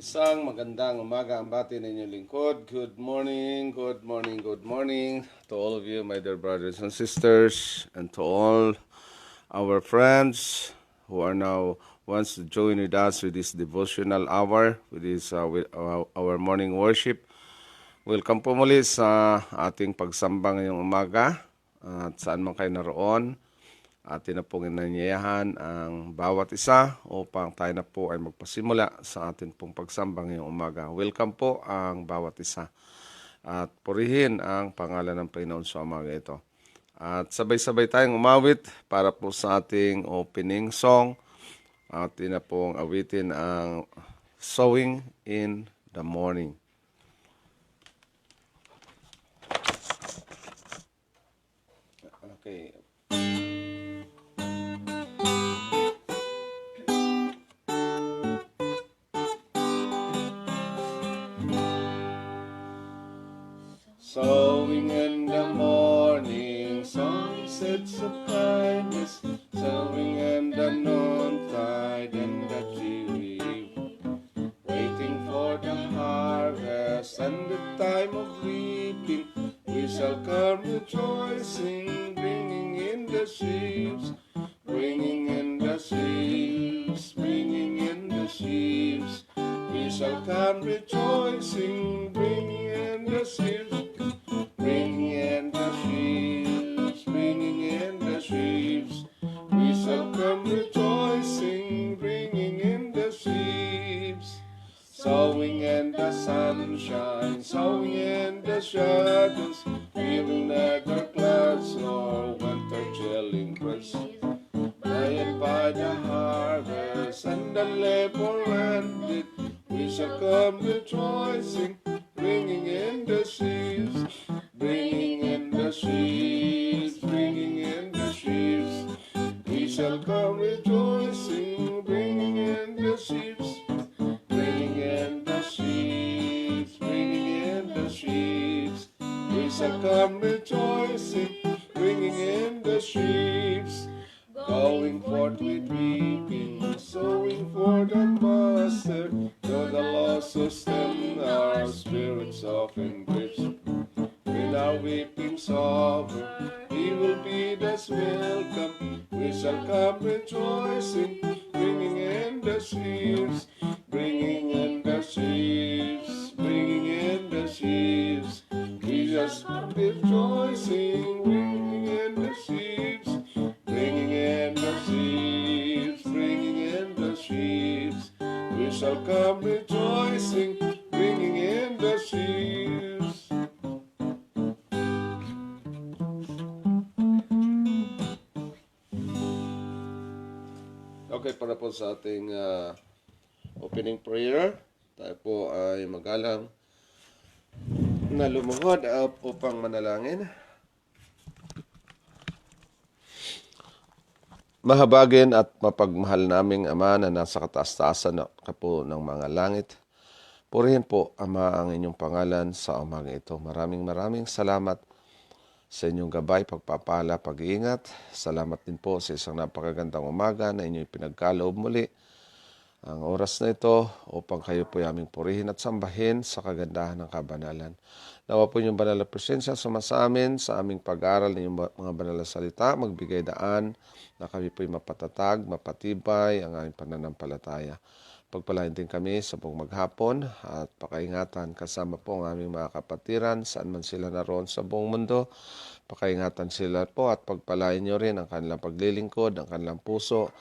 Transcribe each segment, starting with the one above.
Isang magandang umaga ang bati ninyong lingkod. Good morning, good morning, good morning to all of you, my dear brothers and sisters, and to all our friends who are now wants to join with us with this devotional hour, with our morning worship. Welcome po muli sa ating pagsamba ngayong umaga at saan man kayo naroon. Atin na pong inanyayahan ang bawat isa upang tayo na po ay magpasimula sa atin pong pagsamba ngayong umaga. Welcome po ang bawat isa at purihin ang pangalan ng Panginoon sa umaga ito. At sabay-sabay tayong umawit para po sa ating opening song. Atin na pong awitin ang Sowing in the Morning. Okay. Sowing in the morning, sunsets of kindness, sowing in the noontide and the dewy, waiting for the harvest and the time of reaping. We shall come rejoicing, bringing in the sheaves, bringing in the sheaves, bringing in the sheaves. We shall come rejoicing, bringing in the sheaves. Bringing in the sheaves, bringing in the sheaves. We shall come rejoicing, bringing in the sheaves. Sowing in the sunshine, sowing in the shadows. We will neither clouds nor winter chilling press. By and by the harvest and the labor ended, we shall come rejoicing, bringing in the sheaves. Bringing in the sheaves, bringing in the sheaves. We shall come rejoicing, bringing in the sheaves. Bringing in the sheaves, bringing in the sheaves. We shall come rejoicing, bringing in the sheaves. Going forth with weeping, sowing for the master. Though the loss sustain our spirits often grips. With our weepings over, He will bid us welcome. We shall come rejoicing, bringing in the sheaves, bringing in the sheaves, bringing in the sheaves. We shall come rejoicing, bringing in the sheaves, bringing in the sheaves, bringing in the sheaves. We shall come rejoicing, bringing in the sheaves. Okay, para po sa ating opening prayer, tayo po ay magalang na lumuhod upang manalangin. Mahabagin at mapagmahal naming Ama na nasa kataas-taasan po ng mga langit. Purihin po, Ama, ang inyong pangalan sa umaga ito. Maraming salamat sa inyong gabay, pagpapala, pag-iingat. Salamat din po sa isang napakagandang umaga na inyong pinagkaloob muli ang oras na ito upang kayo po aming purihin at sambahin sa kagandahan ng kabanalan. Nawa po inyong banal na presensya sa amin sa aming pag-aaral ng inyong mga banal na salita, magbigay daan na kami po'y mapatatag, mapatibay ang aming pananampalataya. Pagpalain din kami sa buong maghapon at pakaingatan kasama po ang aming mga kapatiran saan man sila naroon sa buong mundo. Pakaingatan sila po at pagpalain nyo rin ang kanilang paglilingkod, ang kanilang puso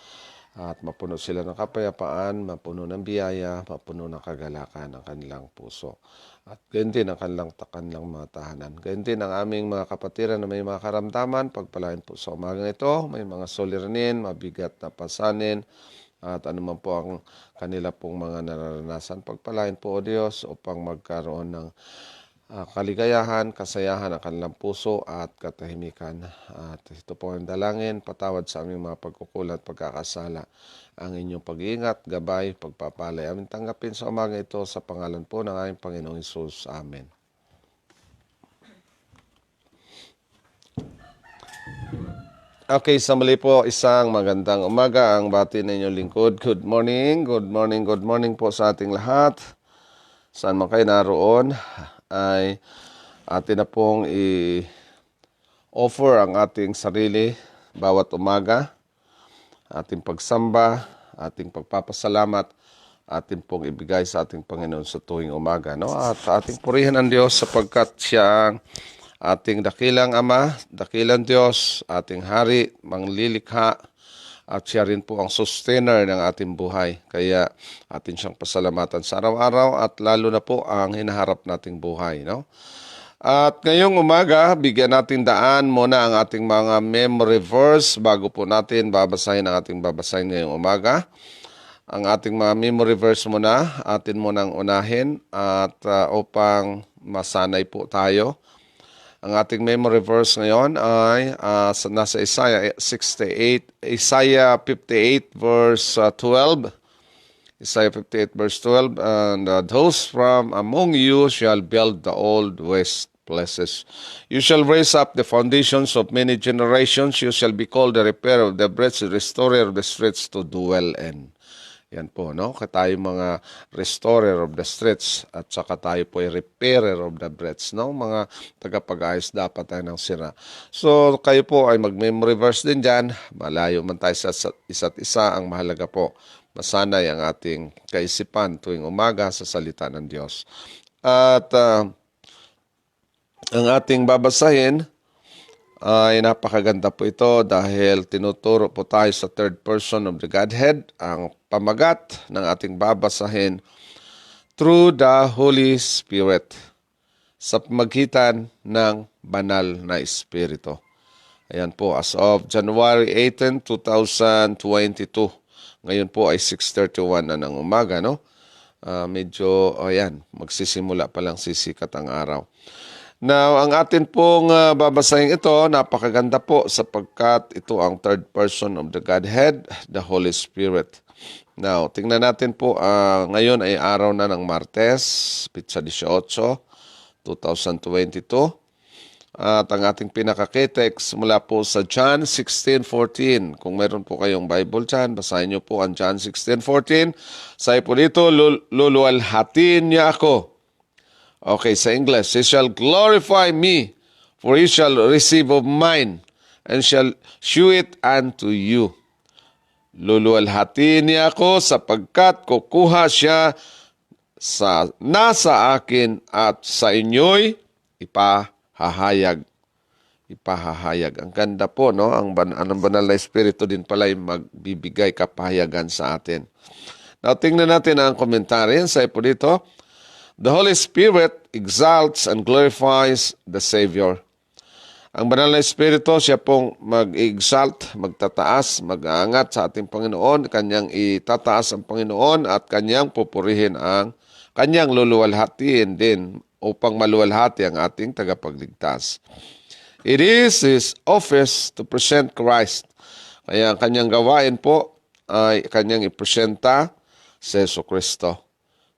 at mapuno sila ng kapayapaan, mapuno ng biyaya, mapuno ng kagalakan ang kanilang puso. At gayon din ang kanilang mga tahanan. Gayon din ang aming mga kapatiran na may mga karamdaman, pagpalain po sa umagang ito, may mga suliranin, mabigat na pasanin, at anuman po ang kanila pong mga nararanasan. Pagpalain po, O Diyos, upang magkaroon ng kaligayahan, kasayahan ang kanilang puso at katahimikan. At ito po ang dalangin, patawad sa aming mga pagkukulat, pagkakasala. Ang inyong pag-iingat, gabay, pagpapalay. Aming tanggapin sa umaga ito sa pangalan po ng aming Panginoong Hesus. Amen. Okay, sa muli po, isang magandang umaga ang bati na inyong lingkod. Good morning po sa ating lahat. saan man kayo naroon, ay atin na pong i-offer ang ating sarili bawat umaga, ating pagsamba, ating pagpapasalamat, atin pong ibigay sa ating Panginoon sa tuwing umaga. No? At ating purihin ang Diyos sapagkat siya ang ating dakilang Ama, dakilang Diyos, ating Hari, manglilikha, at siya rin po ang sustainer ng ating buhay. Kaya atin siyang pasalamatan sa araw-araw at lalo na po ang hinaharap nating buhay. No? At ngayong umaga, bigyan natin daan muna ang ating mga memory verse bago po natin babasahin ang ating babasahin ngayong umaga. Ang ating mga memory verse muna, atin munang unahin at upang masanay po tayo. Ang ating memory verse ngayon ay nasa Isaiah 58 verse 12. Isaiah 58 verse 12, and those from among you shall build the old waste places. You shall raise up the foundations of many generations. You shall be called the repairer of the breaches, the restorer of the streets to dwell in. Yan po, no? Tayo mga restorer of the streets at saka tayo po ay repairer of the breaches, no? Mga tagapag-ayos dapat tayo ng sira. So, kayo po ay mag-memory verse din dyan. Malayo man tayo sa isa't isa. Ang mahalaga po, masanay ang ating kaisipan tuwing umaga sa salita ng Diyos. At ang ating babasahin ay napakaganda po ito dahil tinuturo po tayo sa third person of the Godhead. Ang pamagat ng ating babasahin, through the Holy Spirit, sa pamagitan ng banal na Espiritu. Ayan po, as of January 18, 2022. Ngayon po ay 6:31 na ng umaga, no? Medyo, ayan, magsisimula pa lang sisikat ang araw. Now, ang atin pong babasahin ito, napakaganda po sapagkat ito ang third person of the Godhead, the Holy Spirit. Now, tingnan natin po, ngayon ay araw na ng Martes, Pitsa 18, 2022. At ang ating pinaka-text mula po sa John 16:14. Kung meron po kayong Bible dyan, basahin niyo po ang John 16:14. Sabi po dito, luluwalhatin niya ako. Okay, sa English, he shall glorify me, for he shall receive of mine, and shall shew it unto you. Luluwalhati niya ako sapagkat kukuha siya sa nasa akin at sa inyo'y ipahahayag. Ipahahayag. Ang ganda po, no? Ang banal na Espiritu din pala ay magbibigay kapahayagan sa atin. Now, tingnan natin ang komentaryo. Sabi po dito, the Holy Spirit exalts and glorifies the Savior. Ang banal na Espiritu, siya pong mag-exalt, magtataas, mag-aangat sa ating Panginoon, kanyang itataas ang Panginoon at kanyang pupurihin kanyang luluwalhatiin din upang maluwalhati ang ating tagapagligtas. It is His office to present Christ. Kaya ang kanyang gawain po ay kanyang ipresenta si Jesucristo.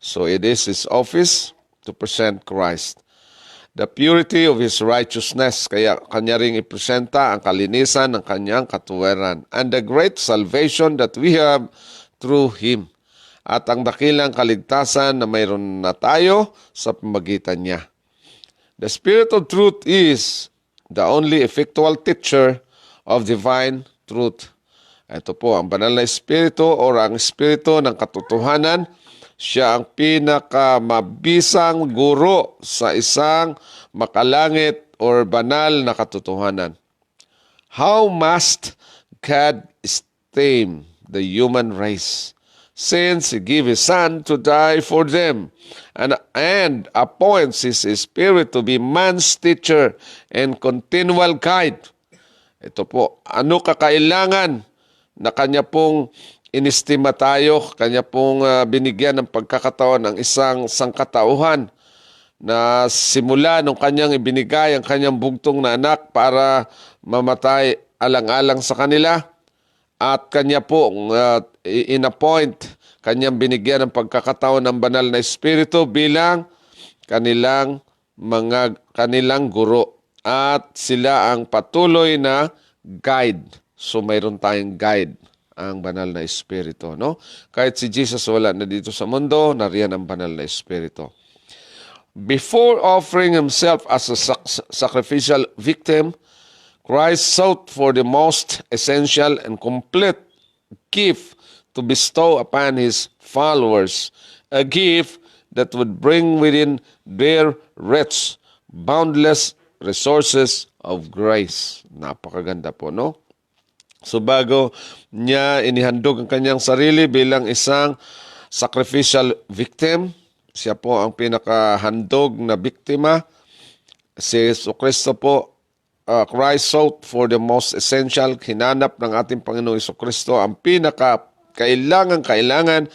So it is His office to present Christ. The purity of His righteousness, kaya kanya ring ipresenta ang kalinisan ng kanyang katuwiran. And the great salvation that we have through Him. At ang dakilang kaligtasan na mayroon na tayo sa pamagitan niya. The Spirit of truth is the only effectual teacher of divine truth. Ito po, ang banal na Espiritu o ang Espiritu ng katotohanan. Siya ang pinakamabisang guro sa isang makalangit or banal na katotohanan. How must God esteem the human race, since He gave His Son to die for them, and appoints His Spirit to be man's teacher and continual guide. Ito po, ano kakailangan na kanya pong inestima tayo, kanya pong binigyan ng pagkakataon ng isang sangkatauhan na simula nung kanyang ibinigay ang kanyang bugtong na anak para mamatay alang-alang sa kanila at kanya pong in-appoint, kanyang binigyan ng pagkakataon ng banal na Espiritu bilang kanilang guro at sila ang patuloy na guide. So mayroon tayong guide, ang banal na Espiritu, no? Kahit si Jesus wala na dito sa mundo, nariyan ang banal na Espiritu. Before offering himself as a sacrificial victim, Christ sought for the most essential and complete gift to bestow upon his followers, a gift that would bring within their rich, boundless resources of grace. Napakaganda po, no? So bago niya inihandog ang kanyang sarili bilang isang sacrificial victim, siya po ang pinakahandog na biktima. Si Jesucristo po, Christ sought for the most essential. Hinanap ng ating Panginoong Jesucristo ang pinaka-kailangan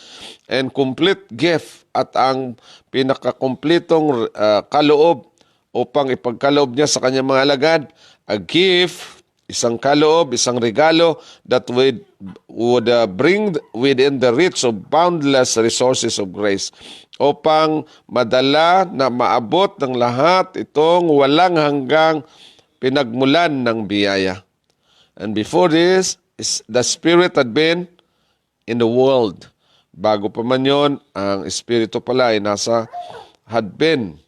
and complete gift at ang pinaka-kumplitong kaloob upang ipagkaloob niya sa kanyang mga alagad. A gift, isang kaloob, isang regalo that would bring within the reach of boundless resources of grace upang madala na maabot ng lahat itong walang hanggang pinagmulan ng biyaya. And before this, the Spirit had been in the world. Bago pa man yun, ang Espiritu pala ay had been,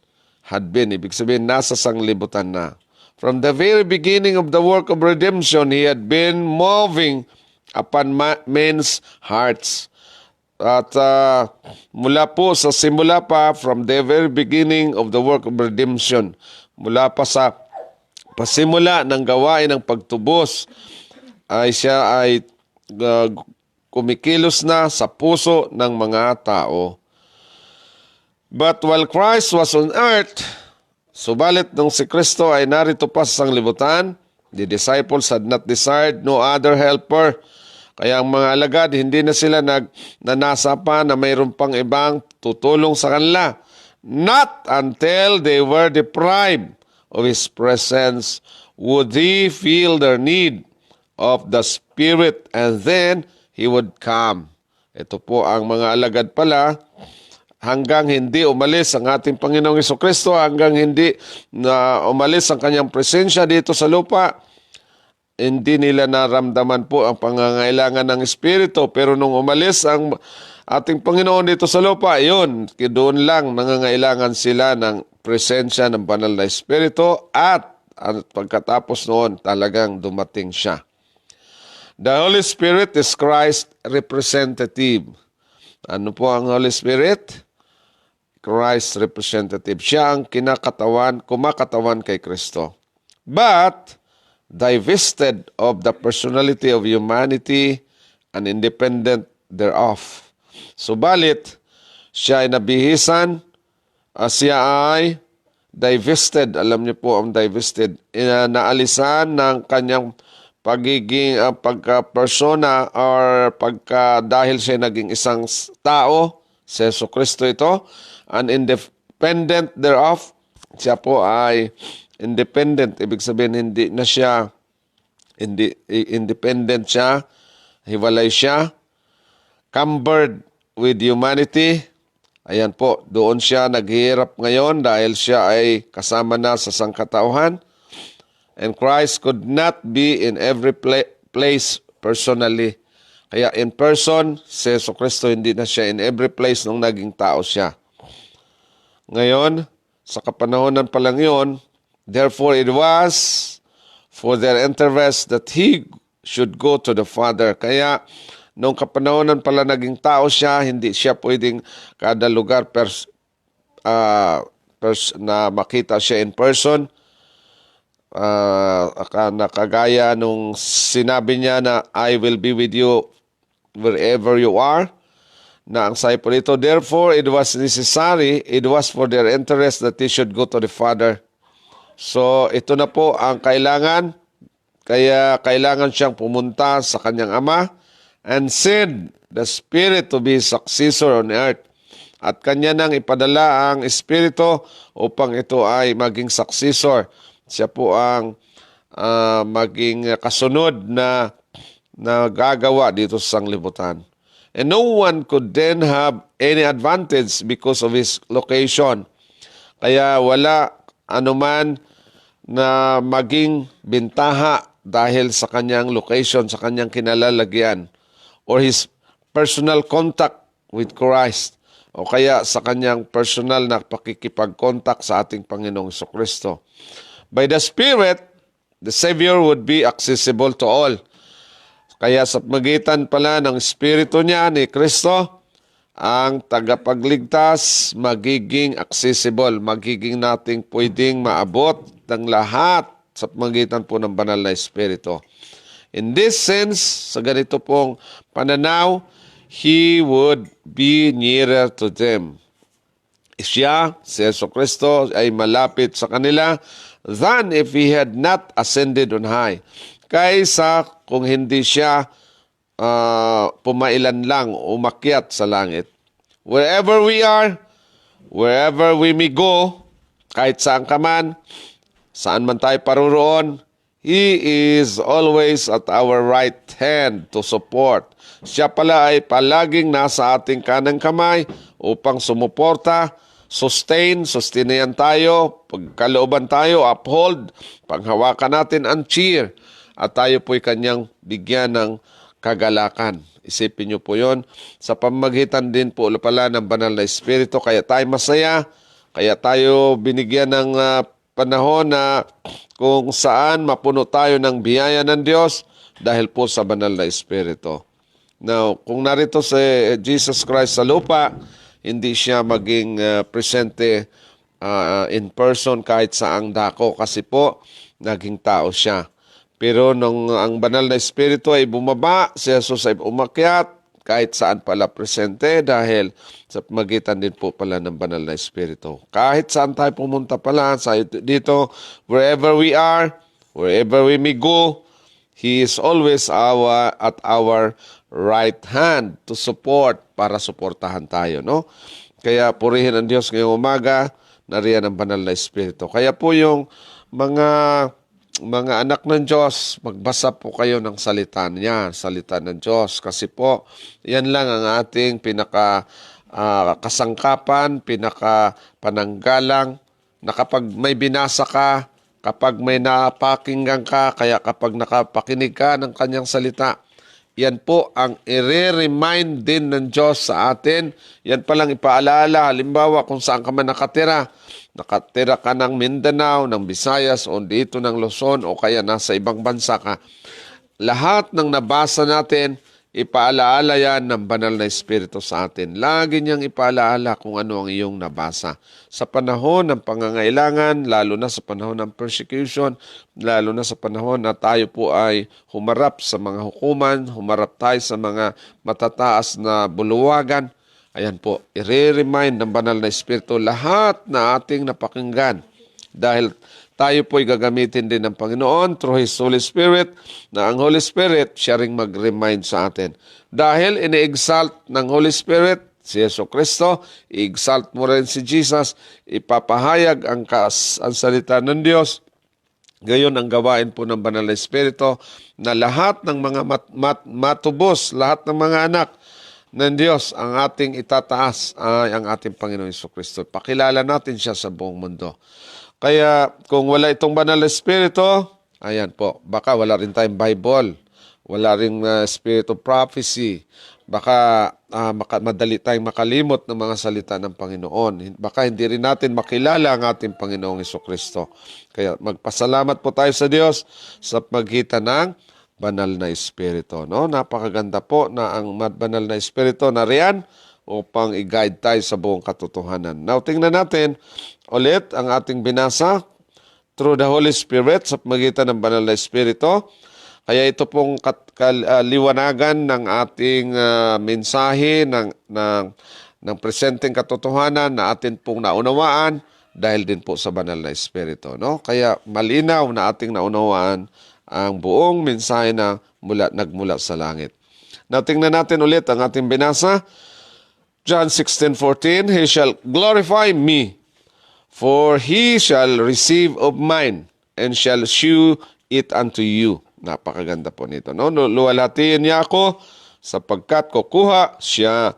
ibig sabihin nasa sanglibutan na. From the very beginning of the work of redemption, He had been moving upon men's hearts. At mula po sa simula pa, from the very beginning of the work of redemption, mula pa sa pasimula ng gawain ng pagtubos, ay siya ay kumikilos na sa puso ng mga tao. But while Christ was on earth, subalit nung si Kristo ay narito pa sa sanglibutan, the disciples had not desired no other helper. Kaya ang mga alagad, hindi na sila nanasa pa na mayroon pang ibang tutulong sa kanila. Not until they were deprived of His presence would they feel their need of the Spirit, and then He would come. Ito po ang mga alagad pala, hanggang hindi umalis ang ating Panginoong Jesucristo, hanggang hindi na umalis ang kanyang presensya dito sa lupa, hindi nila naramdaman po ang pangangailangan ng Espiritu. Pero nung umalis ang ating Panginoon dito sa lupa, yun, doon lang nangangailangan sila ng presensya ng banal na Espiritu at pagkatapos noon talagang dumating siya. The Holy Spirit is Christ's representative. Ano po ang Holy Spirit? Christ's representative. Siya ang kumakatawan kay Kristo. But divested of the personality of humanity and independent thereof. Subalit, siya ay nabihisan, siya ay divested. Alam niyo po ang divested. Naalisan ng kanyang pagiging pagka-persona or dahil siya naging isang tao, si Jesucristo ito, and independent thereof, siya po ay independent. Ibig sabihin, hindi independent siya, hiwalay siya, cumbered with humanity. Ayan po, doon siya naghihirap ngayon dahil siya ay kasama na sa sangkatauhan. And Christ could not be in every place personally. Kaya in person, si Jesucristo hindi na siya in every place nung naging tao siya. Ngayon, sa kapanahonan pa lang yun, therefore it was for their interest that He should go to the Father. Kaya nung kapanahonan pala naging tao siya, hindi siya pwedeng kada lugar na makita siya in person. Nakagaya nung sinabi niya na I will be with you wherever you are, na ang sabi po dito, therefore it was necessary, it was for their interest that He should go to the Father. So ito na po ang kailangan, kaya kailangan siyang pumunta sa kanyang Ama and send the Spirit to be successor on earth. At kanya nang ipadala ang Espiritu upang ito ay maging successor. Siya po ang maging kasunod na gagawa dito sa sanglibutan. And no one could then have any advantage because of his location. Kaya wala anuman na maging bintaha dahil sa kanyang location, sa kanyang kinalalagyan, or his personal contact with Christ. o kaya sa kanyang personal na pakikipag-contact sa ating Panginoong Jesucristo. By the Spirit, the Savior would be accessible to all. Kaya sa magitan pala ng Espiritu niya ni Kristo, ang tagapagligtas magiging accessible, magiging nating pwedeng maabot ng lahat sa magitan po ng banal na Espiritu. In this sense, sa ganito pong pananaw, He would be nearer to them. Siya, si Jesucristo, ay malapit sa kanila than if He had not ascended on high. Kaysa kung hindi siya pumailan lang, umakyat sa langit. Wherever we are, wherever we may go, kahit saan ka man, saan man tayo paroroon, He is always at our right hand to support. Siya pala ay palaging nasa ating kanang kamay upang sumuporta, sustainayan tayo, pagkalooban tayo, uphold, panghawakan natin ang cheer, at tayo po'y kanyang bigyan ng kagalakan. Isipin niyo po yon, sa pamagitan din po pala ng banal na Espiritu, kaya tayo masaya, kaya tayo binigyan ng panahon na kung saan mapuno tayo ng biyaya ng Diyos dahil po sa banal na Espiritu. Now, kung narito si Jesus Christ sa lupa, hindi siya maging presente in person kahit saang dako kasi po naging tao siya. Pero nung ang banal na Espiritu ay bumaba, si Jesus ay umakyat, kahit saan pala presente dahil sa magitan din po pala ng banal na Espiritu. Kahit saan tayo pumunta pala, dito, wherever we are, wherever we may go, He is always at our right hand to support, para suportahan tayo, no? Kaya purihin ang Diyos ngayong umaga, nariyan ang banal na Espiritu. Kaya po yung mga anak ng Diyos, magbasa po kayo ng salita niya, salita ng Diyos. Kasi po, yan lang ang ating kasangkapan, pananggalang, na kapag may binasa ka, kapag may napakinggan ka, kaya kapag nakapakinig ka ng kanyang salita, yan po ang i-remind din ng Diyos sa atin. Yan palang ipaalala, halimbawa kung saan ka man nakatira ka ng Mindanao, ng Visayas, o dito ng Luzon, o kaya nasa ibang bansa ka. Lahat ng nabasa natin, ipaalaala yan ng banal na Espiritu sa atin. Lagi niyang ipaalaala kung ano ang iyong nabasa. Sa panahon ng pangangailangan, lalo na sa panahon ng persecution, lalo na sa panahon na tayo po ay humarap sa mga hukuman, humarap tayo sa mga matataas na buluwagan, ayan po, i-remind ng banal na Espiritu lahat na ating napakinggan. Dahil tayo po'y gagamitin din ng Panginoon through His Holy Spirit, na ang Holy Spirit siya ring mag-remind sa atin. Dahil ini-exalt ng Holy Spirit si Jesucristo, i-exalt mo rin si Jesus, ipapahayag ang salita ng Diyos. Gayon ang gawain po ng banal na Espiritu, na lahat ng mga matubos, lahat ng mga anak ng Diyos, ang ating itataas ay ang ating Panginoong Jesucristo. Pakilala natin siya sa buong mundo. Kaya kung wala itong banal na Espiritu, ayan po, baka wala rin tayong Bible, wala rin spirit of prophecy, baka madali tayong makalimot ng mga salita ng Panginoon. Baka hindi rin natin makilala ang ating Panginoong Jesucristo. Kaya magpasalamat po tayo sa Diyos sa pagitan ng banal na Espiritu. No? Napakaganda po na ang banal na Espiritu na riyan upang i-guide tayo sa buong katotohanan. Now, tingnan natin ulit ang ating binasa through the Holy Spirit sa pagitan ng banal na Espiritu. Kaya ito pong liwanagan ng ating mensahe ng presenteng katotohanan na atin pong naunawaan dahil din po sa banal na Espiritu. No? Kaya malinaw na ating naunawaan ang buong mensahe na nagmula sa langit. Now, tingnan natin ulit ang ating binasa. John 16:14, He shall glorify me, for He shall receive of mine, and shall shew it unto you. Napakaganda po nito. No? Luwalhatiin niya ako, sapagkat kukuha siya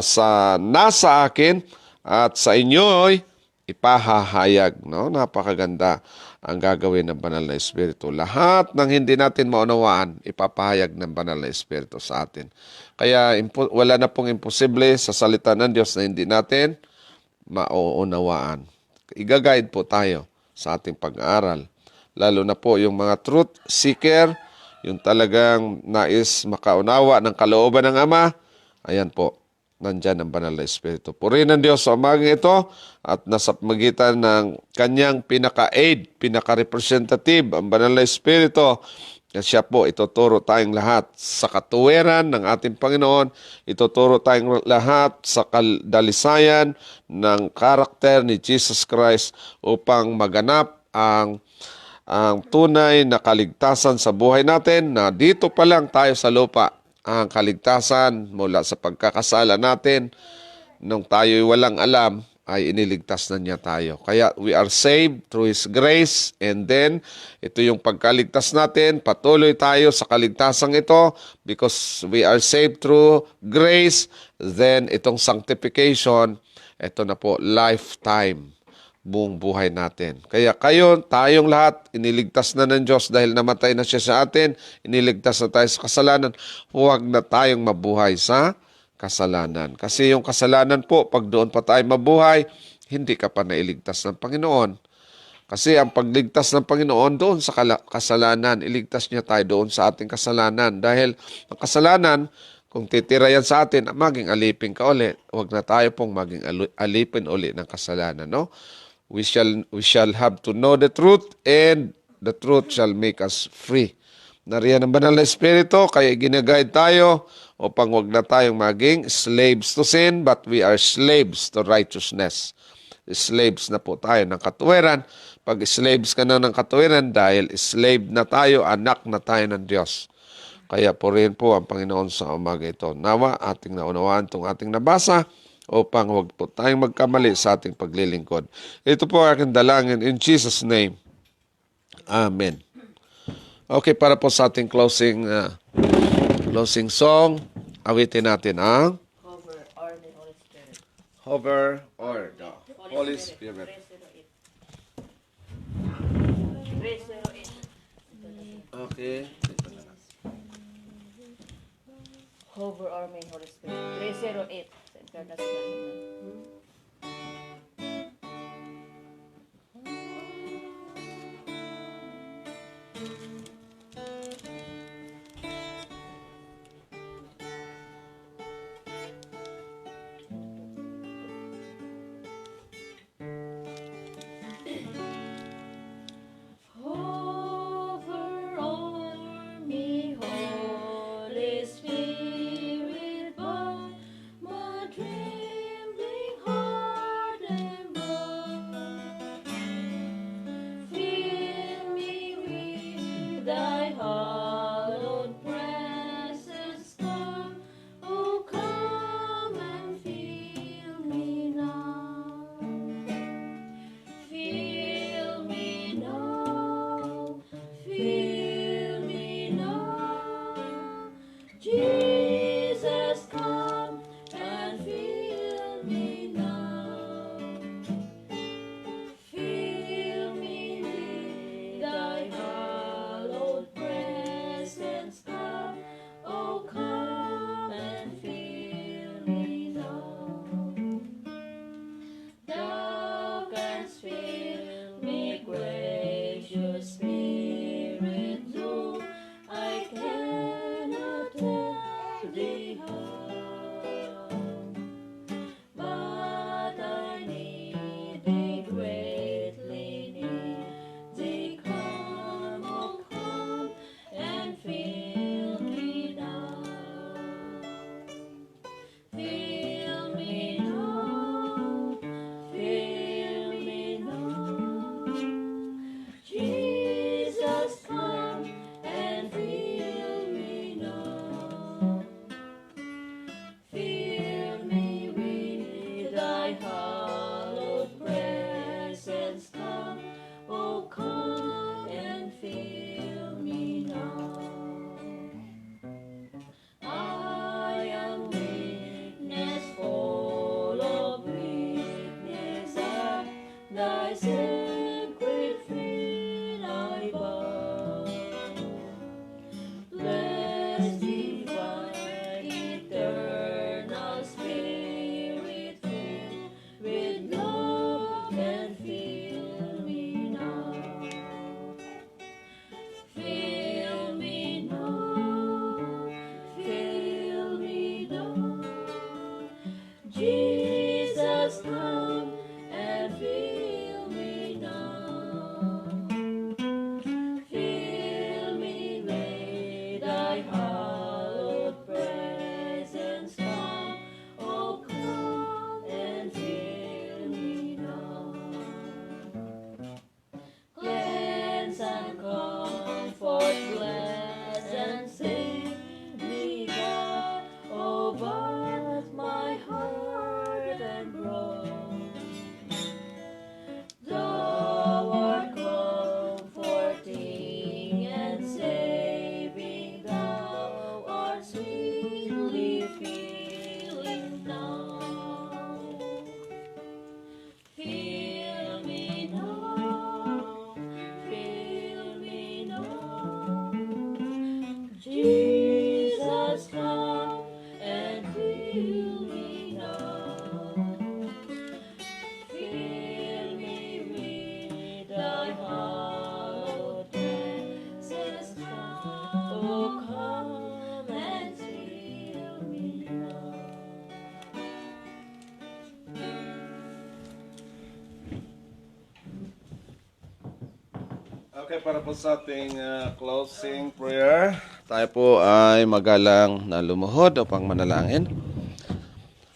sa nasa akin, at sa inyo'y ipahahayag, no? Napakaganda ang gagawin ng Banal na Espiritu. Lahat ng hindi natin maunawaan, ipapahayag ng Banal na Espiritu sa atin. Kaya wala na pong imposible sa salita ng Diyos na hindi natin mauunawaan. Iga-guide po tayo sa ating pag-aaral. Lalo na po yung mga truth seeker, yung talagang nais makaunawa ng kalooban ng Ama, ayan po, nandyan ang Banal na Espiritu. Purihin ng Diyos sa umagang ito at nasa pamagitan ng kanyang pinaka-aid, pinaka-representative, ang Banal na Espiritu. At siya po, ituturo tayong lahat sa katuwiran ng ating Panginoon. Ituturo tayong lahat sa kadalisayan ng karakter ni Jesus Christ upang maganap ang tunay na kaligtasan sa buhay natin na dito pa lang tayo sa lupa. Ang kaligtasan mula sa pagkakasala natin nung tayo'y walang alam ay iniligtas na niya tayo. Kaya we are saved through His grace, and then ito yung pagkaligtas natin, patuloy tayo sa kaligtasan ito because we are saved through grace. Then itong sanctification, ito na po, lifetime, buong buhay natin. Kaya tayong lahat, iniligtas na ng Diyos dahil namatay na siya sa atin, iniligtas na tayo sa kasalanan, huwag na tayong mabuhay sa kasalanan. Kasi yung kasalanan po, pag doon pa tayo mabuhay, hindi ka pa nailigtas ng Panginoon. Kasi ang pagligtas ng Panginoon doon sa kasalanan, iligtas niya tayo doon sa ating kasalanan. Dahil ang kasalanan, kung titira yan sa atin, maging alipin ka uli. Huwag na tayo pong maging alipin uli ng kasalanan, no? We shall have to know the truth, and the truth shall make us free. Nariyan ang Banal na Espiritu, kaya ginaguide tayo upang wag na tayong maging slaves to sin, but we are slaves to righteousness. Slaves na po tayo ng katuwiran. Pag slaves ka na ng katuwiran, dahil slave na tayo, anak na tayo ng Diyos. Kaya purihin po ang Panginoon sa umaga ito. Nawa, ating naunawaan itong ating nabasa, upang huwag po tayong magkamali sa ating paglilingkod. Ito po aking dalangin in Jesus' name. Amen. Okay, para po sa ating closing song, awitin natin ang Hover or the Holy Spirit. Hover or the Holy Spirit. 308. Okay. Hover or may Holy Spirit. 308. Sa International. Hover o'er me, Holy Spirit, by my dream hallowed presence come. Oh, come and fill me now. Okay, para po sa ating closing prayer, tayo po ay magalang na lumuhod upang manalangin.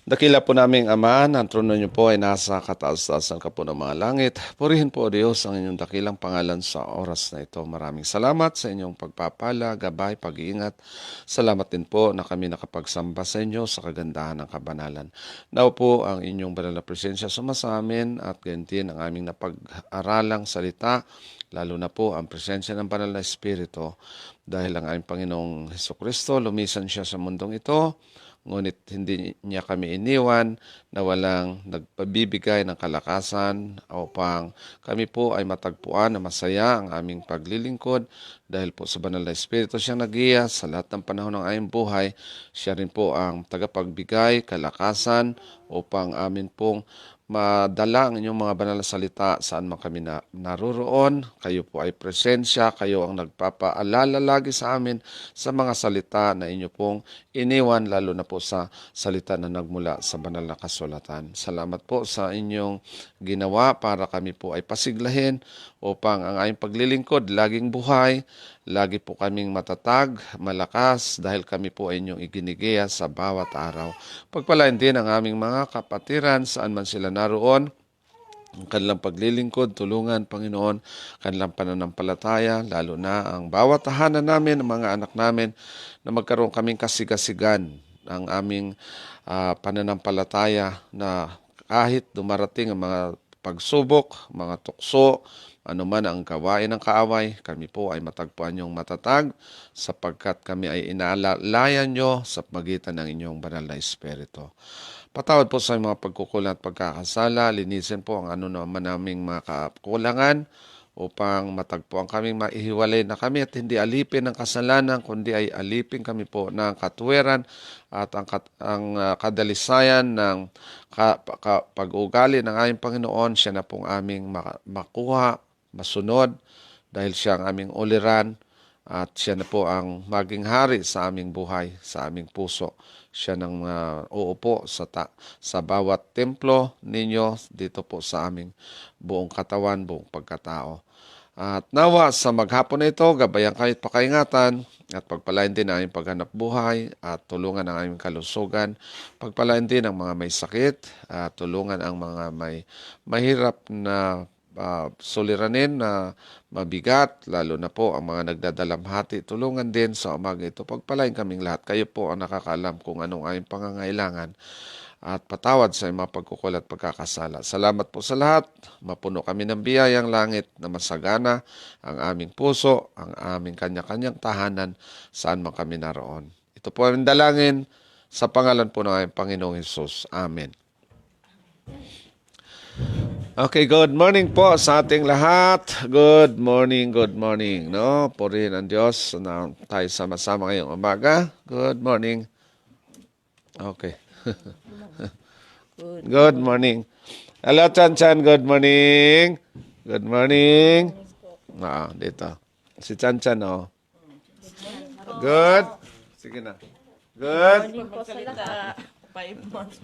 Dakila po naming Ama, ang trono niyo po ay nasa kataas-taasan ka po ng mga langit. Purihin po, Diyos, ang inyong dakilang pangalan sa oras na ito. Maraming salamat sa inyong pagpapala, gabay, pag-iingat. Salamat din po na kami nakapagsamba sa inyo sa kagandahan ng kabanalan. Now po ang inyong banal na presensya sumasa amin at ganyan din ang aming napag-aralang salita, lalo na po ang presensya ng banal na Espiritu. Dahil ang aming Panginoong Hesukristo, lumisan siya sa mundong ito, ngunit hindi niya kami iniwan na walang nagpabibigay ng kalakasan upang kami po ay matagpuan na masaya ang aming paglilingkod dahil po sa banal na Espiritu siyang nag-iya sa lahat ng panahon ng aming buhay. Siya rin po ang tagapagbigay, kalakasan upang amin pong madala ang inyong mga banal na salita saan man kami naruroon. Kayo po ay presensya, kayo ang nagpapaalala lagi sa amin sa mga salita na inyo pong iniwan, lalo na po sa salita na nagmula sa banal na kasulatan. Salamat po sa inyong ginawa para kami po ay pasiglahin upang ang aming paglilingkod laging buhay, lagi po kaming matatag, malakas dahil kami po ay inyong iginigiya sa bawat araw. Pagpalain din ang aming mga kapatiran saan man sila naroon, ang kanilang paglilingkod, tulungan, Panginoon, kanilang pananampalataya, lalo na ang bawat tahanan namin, ang mga anak namin, na magkaroon kaming kasigasigan ng aming pananampalataya na kahit dumarating ang mga pagsubok, mga tukso, ano man ang gawain ng kaaway, kami po ay matagpuan yung matatag sapagkat kami ay inaalalayan nyo sa pagitan ng inyong banal na Espiritu. Patawad po sa mga pagkukulang at pagkakasala, linisin po ang ano naman naming mga kakulangan upang matagpuan kaming maihiwalay na kami at hindi alipin ng kasalanan, kundi ay alipin kami po ng katuwiran at ang kadalisayan ng pag-ugali ng aming Panginoon. Siya na pong aming makuha, masunod dahil siya ang aming uliran at siya na po ang maging hari sa aming buhay, sa aming puso. Siya nang uupo sa bawat templo ninyo dito po sa aming buong katawan, buong pagkatao. At nawa sa maghapon na ito, gabayan kayo at pakaingatan at pagpalain din ang aming paghanap buhay at tulungan ang aming kalusugan. Pagpalain din ang mga may sakit at tulungan ang mga may mahirap na suliranin na mabigat, lalo na po ang mga nagdadalamhati. Tulungan din sa umaga ito. Pagpalain kaming lahat. Kayo po ang nakakaalam kung anong aming pangangailangan at patawad sa mga pagkukulat at pagkakasala. Salamat po sa lahat. Mapuno kami ng biyayang langit na masagana ang aming puso, ang aming kanya-kanyang tahanan saan man kami naroon. Ito po ang dalangin sa pangalan po ng aming Panginoong Hesus. Amen. Okay, good morning po sa ating lahat. Good morning, no? Purihin ang Diyos na tayo sama-sama ngayong umaga. Good morning. Okay. Good morning. Hello, Chan, good morning. Good morning. Dito. Si Chan, oh. Good. Sige na. Good. Good morning po sa lahat. 5 months.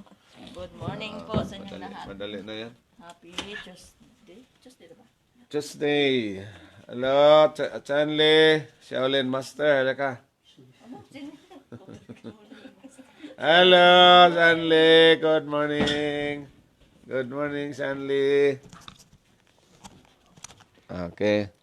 Good morning po sa inyong lahat. Madali na yan. Happy Tuesday. Tuesday ba? Tuesday. Hello, Chanli. Shaolin Master. Halika. Hello, Chanli. Good morning. Good morning, Chanli. Okay.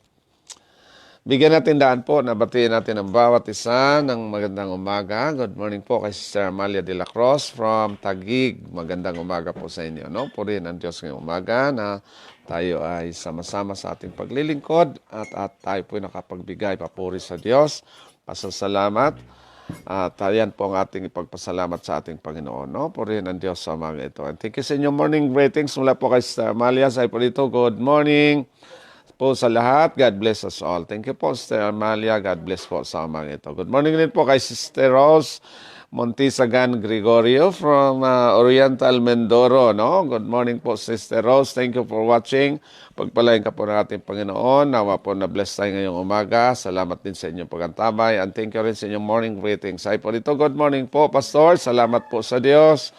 Bigyan natin daan po, nabatiin natin ang bawat isa ng magandang umaga. Good morning po kay Sister Amalia de la Cruz from Taguig. Magandang umaga po sa inyo. No? Purihin ang Diyos ngayong umaga na tayo ay sama-sama sa ating paglilingkod at tayo po nakapagbigay papuri sa Diyos. Pasasalamat. At yan po ang ating ipagpasalamat sa ating Panginoon. No? Purihin ang Diyos sa umaga ito. And thank you sa inyong morning greetings mula po kay Sister Amalia. Sa po dito, good morning po sa lahat. God bless us all. Thank you po, Sister Amalia. God bless po sa umaga ito. Good morning din po kay Sister Rose. Montisagan Gregorio from Oriental Mindoro, no? Good morning po, Sister Rose. Thank you for watching. Pagpalain ka po ng ating Panginoon. Nawa po na bless tayo ngayong umaga. Salamat din sa inyong pagantabay. And thank you rin sa inyong morning greetings. Ay po dito, good morning po, Pastor. Salamat po sa Diyos.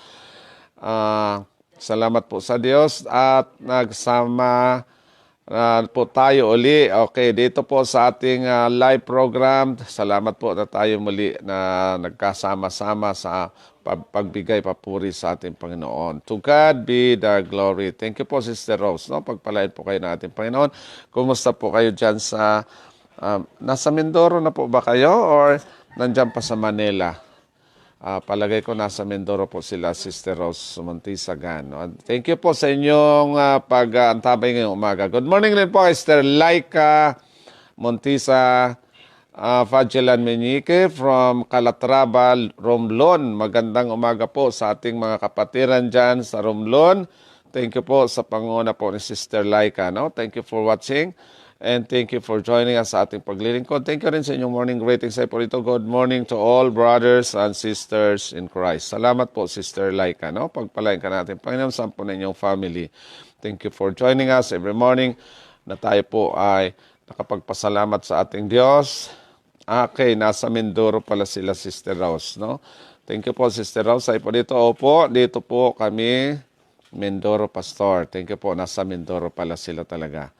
Salamat po sa Diyos. At nagsama po tayo uli. Okay, dito po sa ating live program, salamat po na tayo muli na nagkasama-sama sa pagbigay papuri sa ating Panginoon. To God be the glory. Thank you po, Sister Rose. No? Pagpalain po kayo ng ating Panginoon. Kumusta po kayo dyan sa, nasa Mindoro na po ba kayo or nandyan pa sa Manila? Palagay ko nasa Mindoro po sila, Sister Rose Montisagan. No? Thank you po sa inyong pag-antabay ngayong umaga. Good morning rin po, Sister Laika Montisa Fagelan Meñique from Calatrava, Romblon. Magandang umaga po sa ating mga kapatiran dyan sa Romblon. Thank you po sa panguna po ni Sister Laika. No? Thank you for watching. And thank you for joining us sa ating paglilingkod. Thank you rin sa inyong morning greetings. Ay po rito, good morning to all brothers and sisters in Christ. Salamat po, Sister Laika. No? Pagpalain ka natin, Panginoon, sa po ninyong family. Thank you for joining us every morning na tayo po ay nakapagpasalamat sa ating Diyos. Okay, nasa Mindoro pala sila, Sister Rose. No? Thank you po, Sister Rose. Ay po dito, opo, dito po kami, Mindoro Pastor. Thank you po, nasa Mindoro pala sila talaga.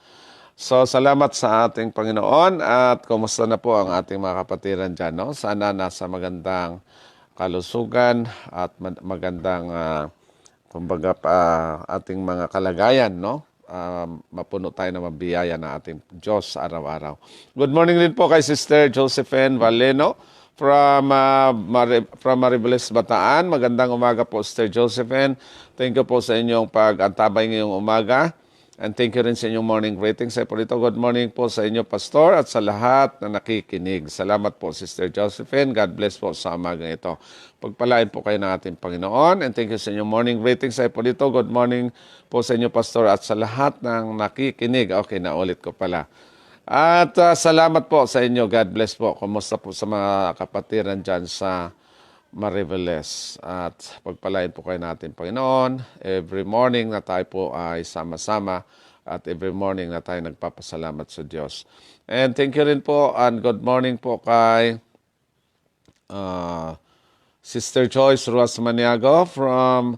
So, salamat sa ating Panginoon at kumusta na po ang ating mga kapatiran dyan, no? Sana nasa magandang kalusugan at magandang, kumbaga, ating mga kalagayan, no? Mapuno tayo na mabiyaya na ating Diyos araw-araw. Good morning din po kay Sister Josephine Valeno from Maribeles, Bataan. Magandang umaga po, Sister Josephine. Thank you po sa inyong pag-antabay ngayong umaga. And thank you rin sa inyong morning greetings. Ay po dito, good morning po sa inyo, Pastor, at sa lahat na nakikinig. Salamat po, Sister Josephine. God bless po sa umagang ito. Pagpalain po kayo ng ating Panginoon. And thank you sa inyong morning greetings. Ay po dito, good morning po sa inyo, Pastor, at sa lahat ng nakikinig. Okay, naulit ko pala. At salamat po sa inyo. God bless po. Kumusta po sa mga kapatiran dyan sa Maribeles. At pagpalain po kayo natin, Panginoon. Every morning na tayo po ay sama-sama at every morning na tayo nagpapasalamat sa Diyos. And thank you rin po and good morning po kay Sister Joyce Ruas Maniago from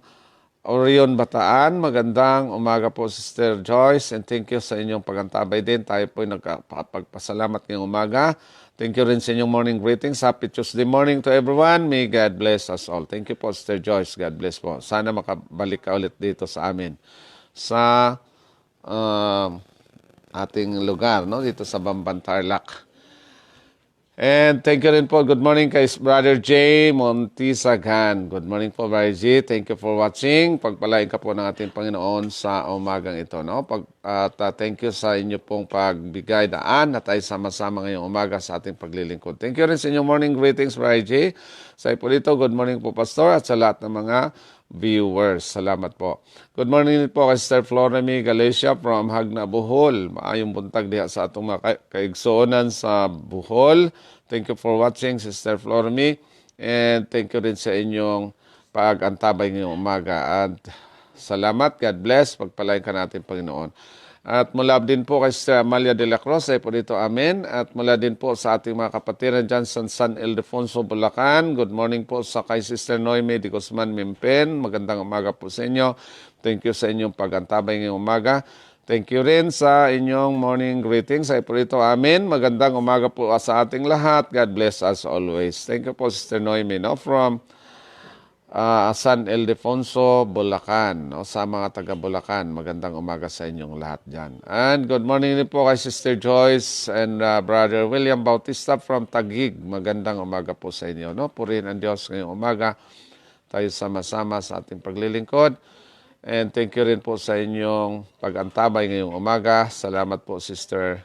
Orion, Bataan. Magandang umaga po, Sister Joyce, and thank you sa inyong pagantabay din. Tayo po ay nagpapagpasalamat ngayong umaga. Thank you rin sa inyong morning greetings. Happy Tuesday morning to everyone. May God bless us all. Thank you po, Sister Joyce. God bless po. Sana makabalik ka ulit dito sa amin. Sa ating lugar, no? Dito sa Bamban, Tarlac. And thank you rin po. Good morning kay Brother J. Montisagan. Good morning po, Brother J. Thank you for watching. Pagpalain ka po ng ating Panginoon sa umagang ito. No? Thank you sa inyo pong pagbigay daan at tayo sama-sama ngayong umaga sa ating paglilingkod. Thank you rin sa inyong morning greetings, Brother J. Sa po dito, good morning po, Pastor, at sa lahat ng mga viewers. Salamat po. Good morning po kay Sister Floremy Galicia from Hagna, Bohol. Maayong buntag diha sa atong mga kaigsuonan sa Bohol. Thank you for watching, Sister Floremy. And thank you rin sa inyong pag-antabay ngayong umaga. At salamat, God bless. Pagpalain ka natin, Panginoon. At mula din po kay Sister Amalia de la Cruz, ay po dito, amen. At mula din po sa ating mga kapatiran dyan sa San Ildefonso, Bulacan. Good morning po sa kay Sister Noemi de Guzman Mimpen. Magandang umaga po sa inyo. Thank you sa inyong pag-antabay ngayong umaga. Thank you rin sa inyong morning greetings. Ay po dito, amen. Magandang umaga po sa ating lahat. God bless us always. Thank you po, Sister Noemi, no? From San Ildefonso, Bulacan. No? Sa mga taga Bulacan, magandang umaga sa inyong lahat dyan. And good morning din po kay Sister Joyce and Brother William Bautista from Taguig. Magandang umaga po sa inyo. No? Purihin ang Diyos ngayong umaga. Tayo sama-sama sa ating paglilingkod. And thank you rin po sa inyong pag-antabay ngayong umaga. Salamat po, Sister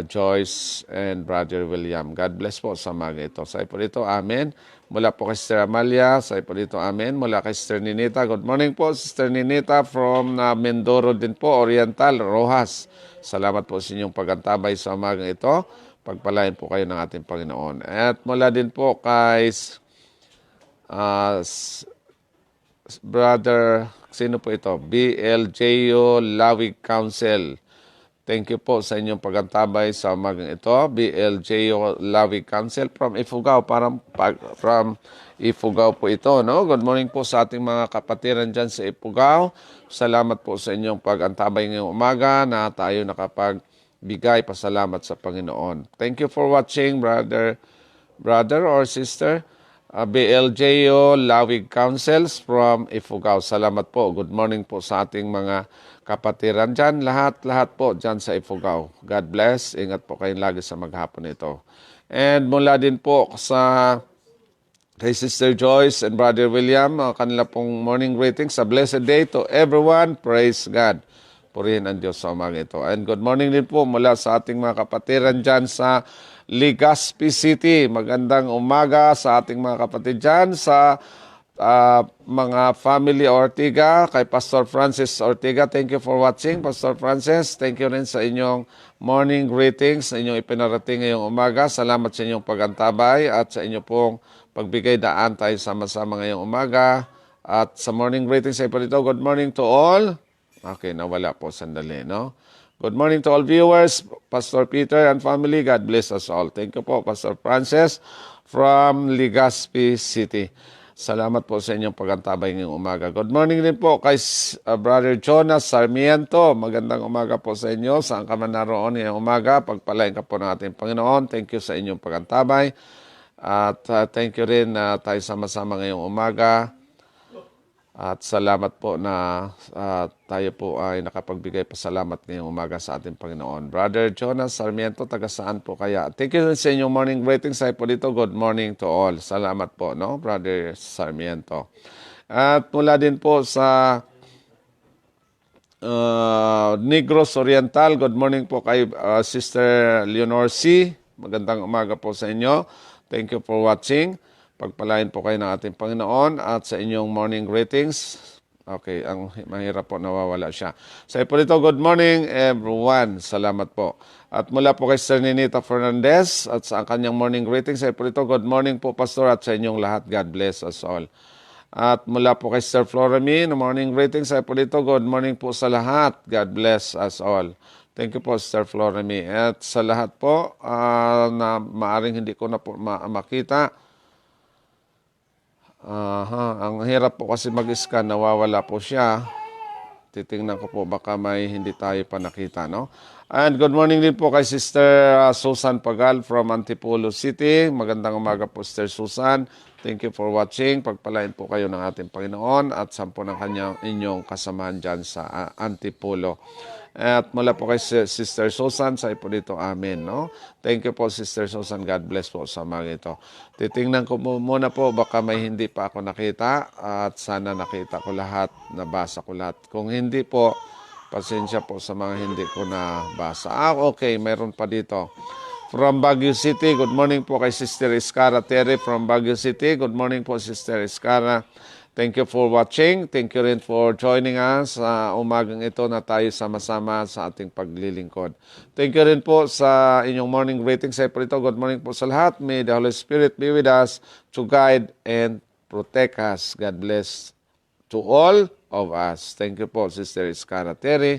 Joyce and Brother William. God bless po sa umaga ito. Sa po dito, amen. Mula po kay Sister Amalia, sa po dito, amen. Mula kay Sister Ninita, good morning po, Sister Ninita from Mindoro din po, Oriental, Rojas. Salamat po sa inyong pag-antabay sa umaga ito. Pagpalain po kayo ng ating Panginoon. At mula din po kay Brother, sino po ito? BLJO Lawig Council. Thank you po sa inyong pagantabay sa umagang ito. BLJO Lawig Council from Ifugao. From Ifugao po ito. No? Good morning po sa ating mga kapatiran dyan sa Ifugao. Salamat po sa inyong pagantabay ngayong umaga na tayo nakapagbigay pasalamat sa Panginoon. Thank you for watching, brother or sister. BLJO Lawig Councils from Ifugao. Salamat po. Good morning po sa ating mga kapatiran dyan. Lahat po dyan sa Ifugao. God bless. Ingat po kayong lagi sa maghapon ito. And mula din po kay Sister Joyce and Brother William, kanila pong morning greetings. A blessed day to everyone. Praise God. Purihin ang Diyos sa umaga ito. And good morning din po mula sa ating mga kapatiran dyan sa Legazpi City. Magandang umaga sa ating mga kapatid dyan sa mga family Ortiga, kay Pastor Francis Ortiga. Thank you for watching, Pastor Francis. Thank you rin sa inyong morning greetings na inyong ipinarating ngayong umaga. Salamat sa inyong pagantabay at sa inyong pong pagbigay daan tayo sama-sama ngayong umaga. At sa morning greetings ay po dito, good morning to all. Okay, nawala po sandali, no? Good morning to all viewers, Pastor Peter and family. God bless us all. Thank you po, Pastor Francis from Legazpi City. Salamat po sa inyong pagantabay ngayong umaga. Good morning din po kay Brother Jonas Sarmiento. Magandang umaga po sa inyo. Saan ka man naroon ngayong umaga, pagpalain ka po ng ating Panginoon. Thank you sa inyong pagantabay. At thank you rin na tayo sama-sama ngayong umaga. At salamat po na tayo po ay nakapagbigay pasalamat ngayong umaga sa ating Panginoon. Brother Jonas Sarmiento, taga saan po kaya? Thank you sa inyong morning greetings. Ay po dito, good morning to all. Salamat po, no, Brother Sarmiento. At mula din po sa Negros Oriental, good morning po kay Sister Leonor C. Magandang umaga po sa inyo. Thank you for watching. Pagpalain po kayo ng ating Panginoon at sa inyong morning greetings. Okay, ang mahirap po, nawawala siya. Sa po dito, good morning everyone. Salamat po. At mula po kay Sir Ninita Fernandez at sa kanyang morning greetings. Sa po dito, good morning po Pastor at sa inyong lahat. God bless us all. At mula po kay Sir Floramy, na morning greetings. Sa po dito, good morning po sa lahat. God bless us all. Thank you po, Sir Floramy. At sa lahat po na maaring hindi ko na po makita, ang hirap po kasi mag-scan, nawawala po siya. Titingnan ko po, baka may hindi tayo pa nakita, no? And good morning din po kay Sister Susan Pagal from Antipolo City. Magandang umaga po, Sister Susan. Thank you for watching. Pagpalain po kayo ng ating Panginoon at sampo ng inyong kasamahan dyan sa Antipolo. At mula po kay Sister Susan, sa po dito, amen, no? Thank you po, Sister Susan. God bless po sa mga ito. Titingnan ko muna po, baka may hindi pa ako nakita at sana nakita ko lahat, nabasa ko lahat. Kung hindi po, pasensya po sa mga hindi ko nabasa. Okay, mayroon pa dito. From Baguio City, good morning po kay Sister Escara Terry from Baguio City. Good morning po, Sister Escara. Thank you for watching. Thank you rin for joining us sa umagang ito na tayo sama-sama sa ating paglilingkod. Thank you rin po sa inyong morning greetings. Sa po ito, good morning po sa lahat. May the Holy Spirit be with us to guide and protect us. God bless to all of us. Thank you po, Sister Escara Terry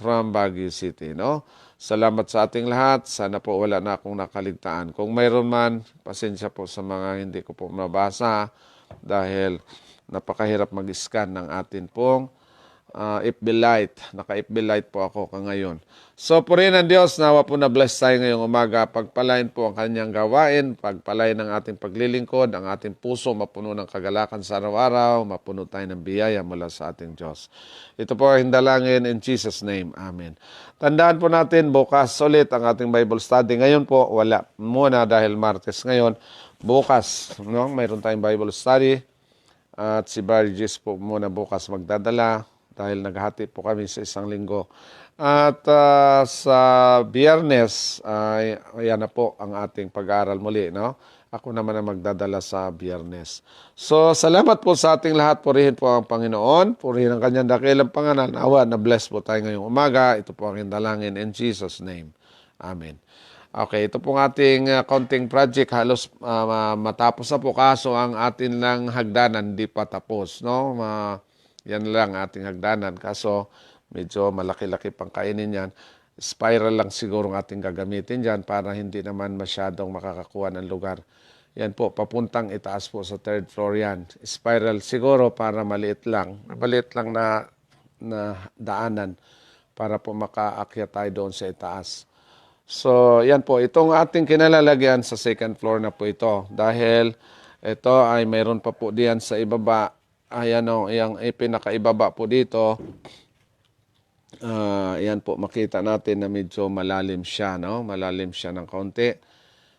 from Baguio City, no? Salamat sa ating lahat. Sana po wala na akong nakaligtaan. Kung mayroon man, pasensya po sa mga hindi ko po mabasa dahil napakahirap mag-scan ng atin pong FB Lite. Naka-FB Lite po ako ngayon. So, purihin ang Diyos, nawa po na bless tayo ngayong umaga. Pagpalain po ang kanyang gawain, pagpalain ang ating paglilingkod, ang ating puso mapuno ng kagalakan sa araw-araw, mapuno tayo ng biyaya mula sa ating Diyos. Ito po ang dalangin in Jesus' name. Amen. Tandaan po natin, bukas ulit ang ating Bible study. Ngayon po, wala muna dahil Martes ngayon. Bukas, no? Mayroon tayong Bible study. At si Bargis po muna bukas magdadala dahil naghati po kami sa isang linggo. At sa Biyernes, ayan na po ang ating pag-aaral muli, no? Ako naman ang magdadala sa Biyernes. So, salamat po sa ating lahat. Purihin po ang Panginoon. Purihin ang kanyang dakilang pangalan. Awa, na bless po tayo ngayong umaga. Ito po ang indalangin in Jesus' name. Amen. Okay, ito pong ating counting project. Halos matapos na po, kaso ang atin lang hagdanan hindi pa tapos. No? Yan lang ating hagdanan. Kaso medyo malaki-laki pang kainin yan. Spiral lang siguro ang ating gagamitin dyan para hindi naman masyadong makakakuha ng lugar. Yan po, papuntang itaas po sa third floor yan. Spiral siguro para maliit lang na daanan para po makaakyat tayo doon sa itaas. So, yan po. Itong ating kinalalagyan sa second floor na po ito. Dahil ito ay mayroon pa po diyan sa ibaba. Ayan o, yung pinakaibaba po dito. Yan po, makita natin na medyo malalim siya, no? Malalim siya ng kaunti.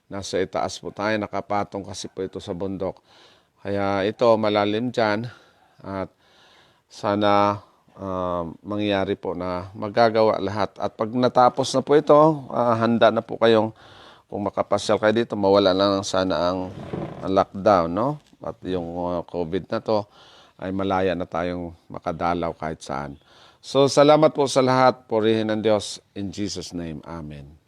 Nasa itaas po tayo, nakapatong kasi po ito sa bundok. Kaya ito, malalim dyan. At sana mangyari po na magagawa lahat. At pag natapos na po ito, handa na po kayong, kung makapasyal kayo dito, mawala lang sana ang lockdown, no? At yung COVID na to, ay malaya na tayong makadalaw kahit saan. So, salamat po sa lahat. Purihin ng Diyos. In Jesus' name, Amen.